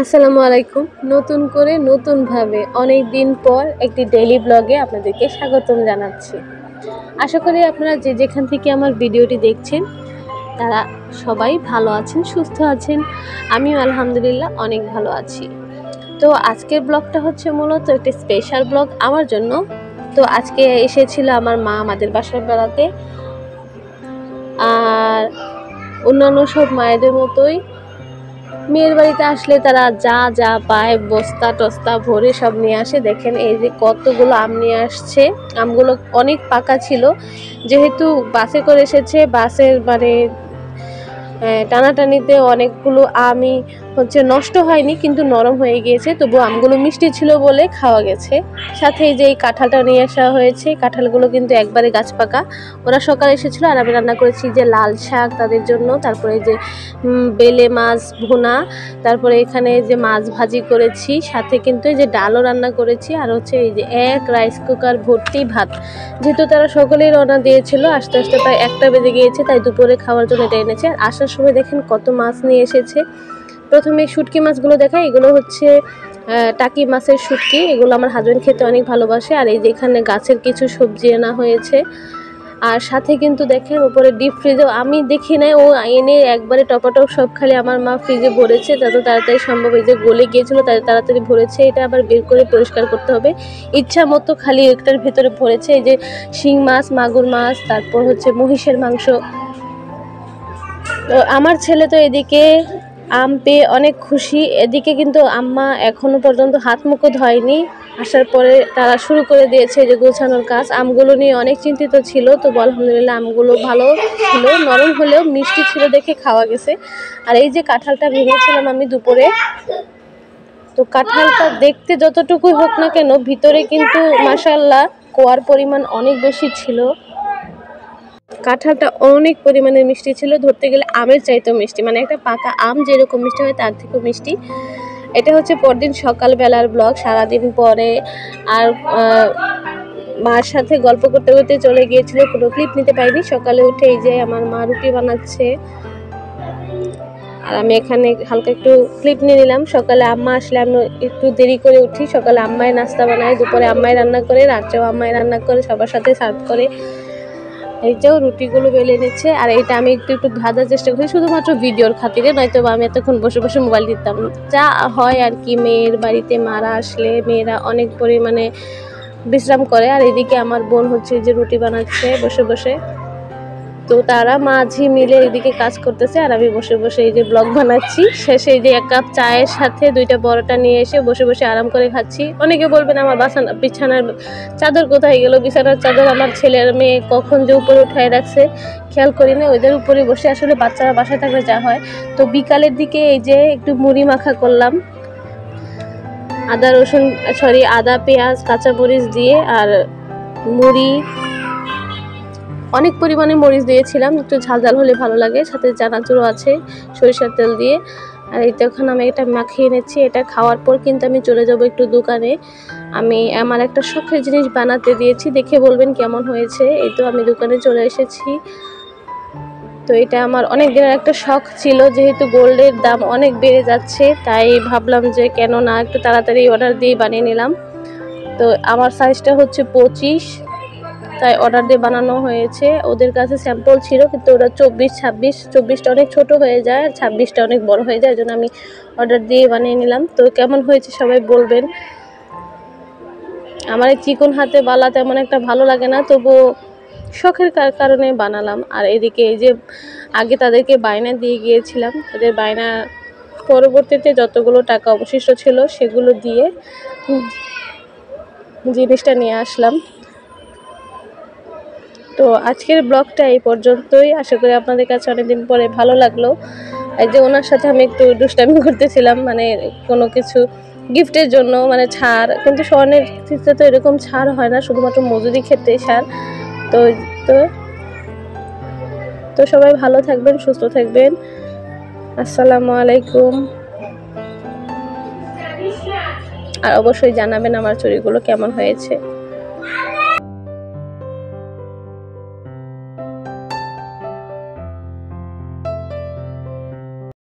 আসসালামু আলাইকুম। নতুন করে নতুনভাবে অনেক দিন পর একটি ডেইলি ব্লগে আপনাদেরকে স্বাগতম জানাচ্ছি। আশা করি আপনারা যে যেখান থেকে আমার ভিডিওটি দেখছেন তারা সবাই ভালো আছেন, সুস্থ আছেন। আমিও আলহামদুলিল্লাহ অনেক ভালো আছি। তো আজকের ব্লগটা হচ্ছে মূলত একটি স্পেশাল ব্লগ আমার জন্য। তো আজকে এসেছিল আমার মা আমাদের বাসায় বেড়াতে, আর অন্যান্য সব মায়েদের মতোই মেয়ের বাড়িতে আসলে তারা যা যা পায় বস্তা টস্তা ভরে সব নিয়ে আসে। দেখেন এই যে কতগুলো আম নিয়ে আসছে। আমগুলো অনেক পাকা ছিল, যেহেতু বাসে করে এসেছে, বাসের মানে টানাটানিতে অনেকগুলো আমই নষ্ট হয়নি, কিন্তু নরম হয়ে গিয়েছে। তবু আমগুলো মিষ্টি ছিল বলে খাওয়া গেছে। সাথে এই যে এই কাঁঠালটা নিয়ে আসা হয়েছে, কাঁঠালগুলো কিন্তু একবারে গাছ পাকা। ওরা সকালে এসেছিল আর আমি রান্না করেছি যে লাল শাক তাদের জন্য, তারপরে যে বেলে মাছ ভুনা, তারপরে এখানে যে মাছ ভাজি করেছি, সাথে কিন্তু এই যে ডালও রান্না করেছি, আর এই যে এক রাইস কুকার ভর্তি ভাত। যেহেতু তারা সকলেই রওনা দিয়েছিল, আস্তে আস্তে প্রায় 1টা বেজে গিয়েছে, তাই দুপুরে খাওয়ার জন্য এটা এনেছে। আর আসার সময় দেখেন কত মাছ নিয়ে এসেছে। প্রথমে শুটকি মাছগুলো দেখায়, এগুলো হচ্ছে টাকি মাছের শুটকি। এগুলো আমার হাজবেন্ড খেতে অনেক ভালোবাসে। আর এই যে এখানে গাছের কিছু সবজি আনা হয়েছে, আর সাথে কিন্তু দেখেন উপরে ডিপ ফ্রিজেও আমি দেখি নাই, ও এনে একবারে টপাটপ সব খালি আমার মা ফ্রিজে ভরেছে, যত তাড়াতাড়ি সম্ভব। এই যে গলে গিয়েছিল তাই তাড়াতাড়ি ভরেছে, এটা আবার বের করে পরিষ্কার করতে হবে। ইচ্ছা মতো খালি একটার ভেতরে ভরেছে। এই যে শিং মাছ, মাগুর মাছ, তারপর হচ্ছে মহিষের মাংস। তো আমার ছেলে তো এদিকে আম পেয়ে অনেক খুশি। এদিকে কিন্তু আম্মা এখনো পর্যন্ত হাত মুখও ধয়নি। আসার পরে তারা শুরু করে দিয়েছে যে গোছানোর কাজ। আমগুলো নিয়ে অনেক চিন্তিত ছিল, তো আলহামদুলিল্লাহ আমগুলো ভালো ছিল, নরম হলেও মিষ্টি ছিল দেখে খাওয়া গেছে। আর এই যে কাঁঠালটা ভেঙেছিলাম আমি দুপুরে, তো কাঁঠালটা দেখতে যতটুকুই হোক না কেন, ভিতরে কিন্তু মাশাআল্লাহ কোয়ার পরিমাণ অনেক বেশি ছিল। কাঁঠালটা অনেক পরিমাণে মিষ্টি ছিল, ধরতে গেলে আমের চাইতেও মিষ্টি, মানে একটা পাকা আম যেরকম মিষ্টি হয় তার থেকেও মিষ্টি। এটা হচ্ছে পরদিন সকালবেলার ব্লগ, সারাদিন পরে। আর মার সাথে গল্প করতে করতে চলে গিয়েছিল, কোনো ক্লিপ নিতে পারিনি। সকালে উঠে এই যে আমার মা রুটি বানাচ্ছে, আর আমি এখানে হালকা একটু ক্লিপ নিয়ে নিলাম। সকালে আম্মা আসলে আমি একটু দেরি করে উঠি। সকালে আম্মাই নাস্তা বানায়, দুপুরে আম্মাই রান্না করে, রাত্রেও আম্মাই রান্না করে, সবার সাথে সার্ভ করে। এই যে রুটিগুলো বেলে নিচ্ছে, আর এটা আমি একটু একটু ভাজার চেষ্টা করি শুধুমাত্র ভিডিওর খাতিরে, নয়তো আমি এতক্ষণ বসে বসে মোবাইল দিতাম। যা হয় আর কি, মেয়ের বাড়িতে মারা আসলে মেয়েরা অনেক পরিমাণে বিশ্রাম করে। আর এদিকে আমার বোন হচ্ছে যে রুটি বানাচ্ছে বসে বসে। তো তারা মাঝি মিলে এদিকে কাজ করতেছে, আর আমি বসে বসে এই যে ব্লগ বানাচ্ছি। শেষে এই যে 1 কাপ চায়ের সাথে 2টা পরোটা নিয়ে এসে বসে বসে আরাম করে খাচ্ছি। অনেকে বলবেন আমার বিছানার চাদর কোথায় গেল। বিছানার চাদর আমার ছেলের মেয়ে কখন যে উপরে উঠায় রাখছে খেয়াল করি না, ওদের উপরে বসে। আসলে বাচ্চারা বাসায় থাকলে যা হয়। তো বিকালের দিকে এই যে একটু মুড়ি মাখা করলাম, আদা পেঁয়াজ কাঁচামরিচ দিয়ে, আর মুড়ি অনেক পরিমাণে মরিচ দিয়েছিলাম, একটু ঝাল ঝাল হলে ভালো লাগে। সাথে চানাচুরও আছে সরিষার তেল দিয়ে। আর এই তো এখন আমি এটা মাখিয়ে নিচ্ছি। এটা খাওয়ার পর কিন্তু আমি চলে যাব একটু দোকানে। আমি আমার একটা শখের জিনিস বানাতে দিয়েছি, দেখে বলবেন কেমন হয়েছে। এই তো আমি দোকানে চলে এসেছি। তো এটা আমার অনেক দিনের একটা শখ ছিল, যেহেতু গোল্ডের দাম অনেক বেড়ে যাচ্ছে, তাই ভাবলাম যে কেন না একটু তাড়াতাড়ি অর্ডার দিয়ে বানিয়ে নিলাম। তো আমার সাইজটা হচ্ছে 25, তাই অর্ডার দিয়ে বানানো হয়েছে। ওদের কাছে স্যাম্পল ছিল, কিন্তু ওরা 24টা অনেক ছোট হয়ে যায়, আর 26টা অনেক বড় হয়ে যায়, এই জন্য আমি অর্ডার দিয়ে বানিয়ে নিলাম। তো কেমন হয়েছে সবাই বলবেন। আমার এই চিকন হাতে বালা তেমন একটা ভালো লাগে না, তবুও শখের কারণে বানালাম। আর এদিকে এই যে আগে তাদেরকে বায়না দিয়ে গিয়েছিলাম, তাদের বায়না পরবর্তীতে যতগুলো টাকা অবশিষ্ট ছিল সেগুলো দিয়ে জিনিসটা নিয়ে আসলাম। তো আজকের ব্লগটা এই পর্যন্তই। আশা করি আপনাদের কাছে অনেকদিন পরে ভালো লাগলো। এই যে ওনার সাথে আমি একটু দুষ্টামি করতেছিলাম, মানে কোনো কিছু গিফটের জন্য, মানে ছাড়। কিন্তু স্বর্ণের ক্ষেত্রে তো এরকম ছাড় হয় না, শুধুমাত্র মজুরি ক্ষেত্রেই ছাড়। তো তো তো সবাই ভালো থাকবেন, সুস্থ থাকবেন। আসসালামু আলাইকুম। আর অবশ্যই জানাবেন আমার চুড়িগুলো কেমন হয়েছে।